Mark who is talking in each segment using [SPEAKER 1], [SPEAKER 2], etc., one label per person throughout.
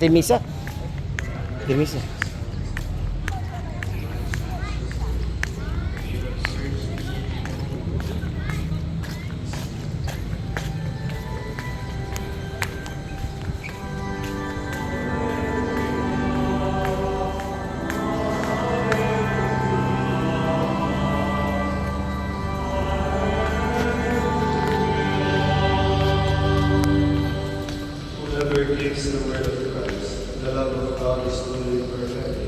[SPEAKER 1] Artemisa. Artemisa.
[SPEAKER 2] Whoever gives the word of Christ, the love of God is truly perfect.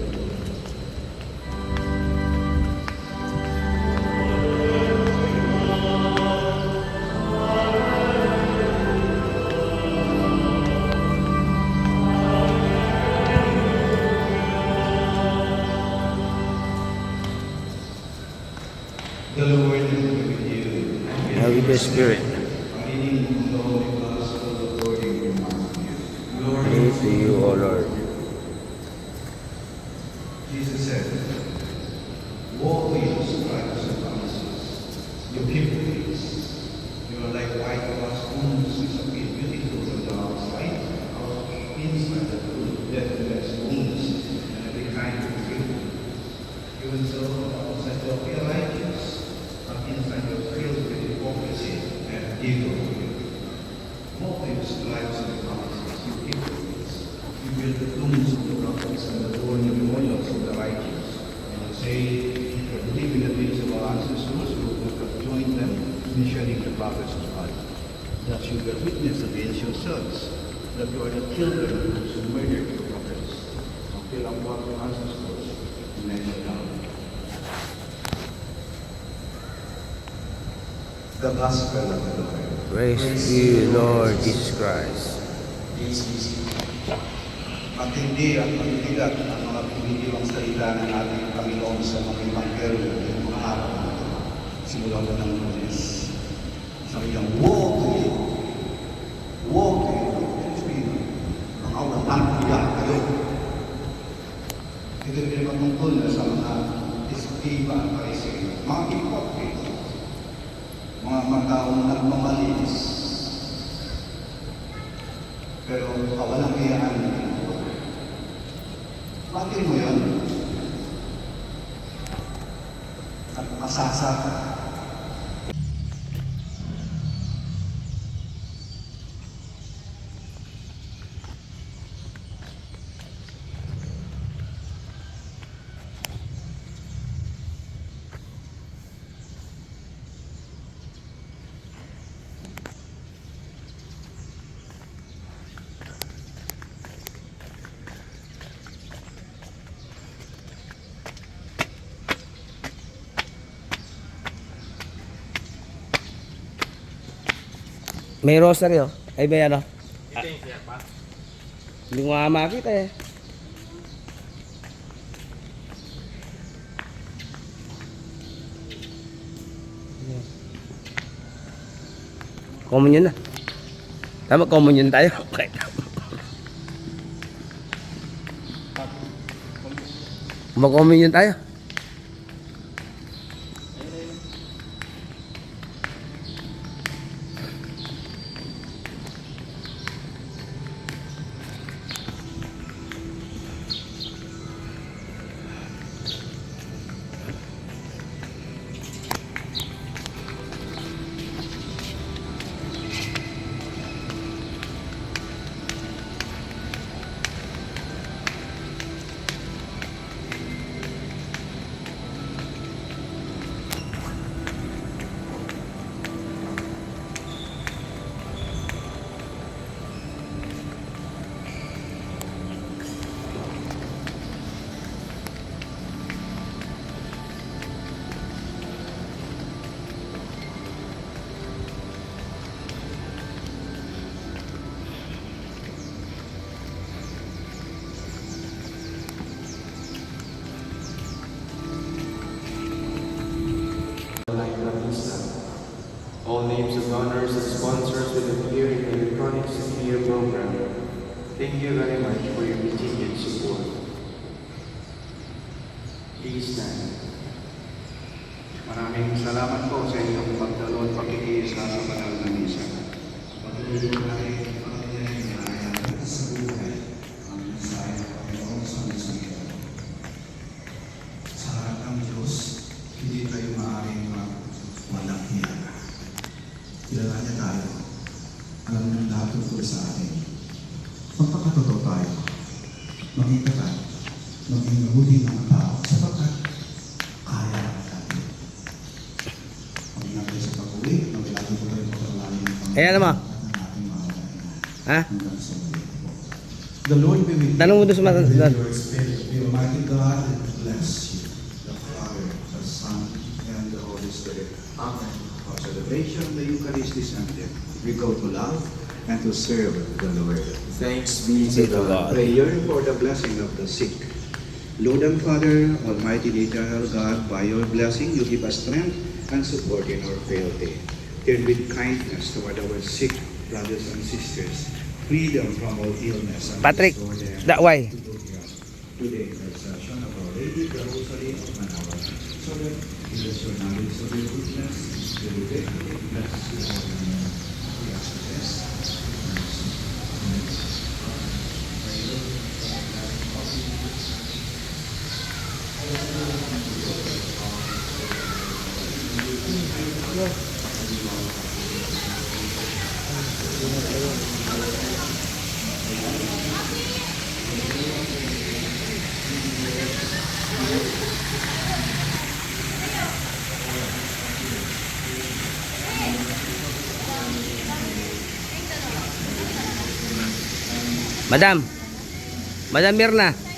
[SPEAKER 2] The Lord is with you.
[SPEAKER 1] And with the Spirit.
[SPEAKER 2] A reading from the Holy Gospel according to Matthew.
[SPEAKER 1] Glory to you, O Lord.
[SPEAKER 2] Jesus said, "Woe to you, scribes and Pharisees, you hypocrites! You are like whitewashed tombs which appear beautiful from the outside, inside the truth, deathless wounds, and every kind of guilt. Even so, outside you appear righteous, but inside you are filled with hypocrisy and evil. Woe to you, scribes and Pharisees, you hypocrites! You build the tombs of the prophets and the holy memorials of the righteous, and you say, if you believe in the deeds of our ancestors, who would have joined them in shedding the prophets of God. Thus you bear witness against yourselves that you are the children of those who murdered the prophets. Fulfill ang work of ancestors and mention down." The Gospel of the Lord.
[SPEAKER 1] Praise to you, Lord Jesus Christ.
[SPEAKER 2] Matindi at mabibigat ang mga binibiwang salita ng ating Panginoon sa mga Ebanghelyo ng mga araw na ito. Simulan ko ng Lunes. Sabi niya, "Woe to you! Woe to you!" Mga walang kuya kayo. Ito yung pinapatungkol na sa mga iskriba at pariseo, mga hypocrite, mga taong nagmamalinis, pero kawalang kayaan ng Panginoon. Bakit mo yun? At masasaka.
[SPEAKER 1] May rosary, oh. Ay, may ano? Hindi ko nga makita eh. Communion na. Tama, communion tayo. Okay. Mag-communion tayo.
[SPEAKER 3] All names of honors and sponsors will appear in the electronic signature program. Thank you very much for your continued support. Please stand.
[SPEAKER 2] Maraming salamat po sa inyong pagdalo at pakikiisa sa banal na misa. Patuloy po natin ang pangyayaring sa buhay. Amen.
[SPEAKER 4] pangitapat, maging mabuting mga tao sapagkat kaya natin. Mag-ingat kayo sa pag-uwi, mag-ilagi po kayo pagkakalalim ng Panginoon
[SPEAKER 1] Ayan naman.
[SPEAKER 4] at ng ating mga kainan.
[SPEAKER 1] Ha?
[SPEAKER 4] Hanggang sa muli po. The Lord be with you.
[SPEAKER 1] Tanong mo doon sa
[SPEAKER 4] And with
[SPEAKER 1] mata-
[SPEAKER 4] your spirit. The Almighty God bless you, the Father, the Son, and the Holy Spirit. Amen. Our celebration of the Eucharist is ended. We go to love and to serve the Lord.
[SPEAKER 3] Thanks be
[SPEAKER 1] to God.
[SPEAKER 2] Prayer for the blessing of the sick. Lord and Father, Almighty and eternal God, by your blessing you give us strength and support in our frailty. Turn with kindness toward our sick brothers and sisters. Free them from all illness and
[SPEAKER 1] Patrick,
[SPEAKER 2] restore them
[SPEAKER 1] that way.
[SPEAKER 2] to good health. Today, intercession of Our Lady, the Rosary of Manaoag, so that it is your knowledge of your goodness, you will be blessed with all your name. We ask this.
[SPEAKER 1] Madam. Madam Mirna.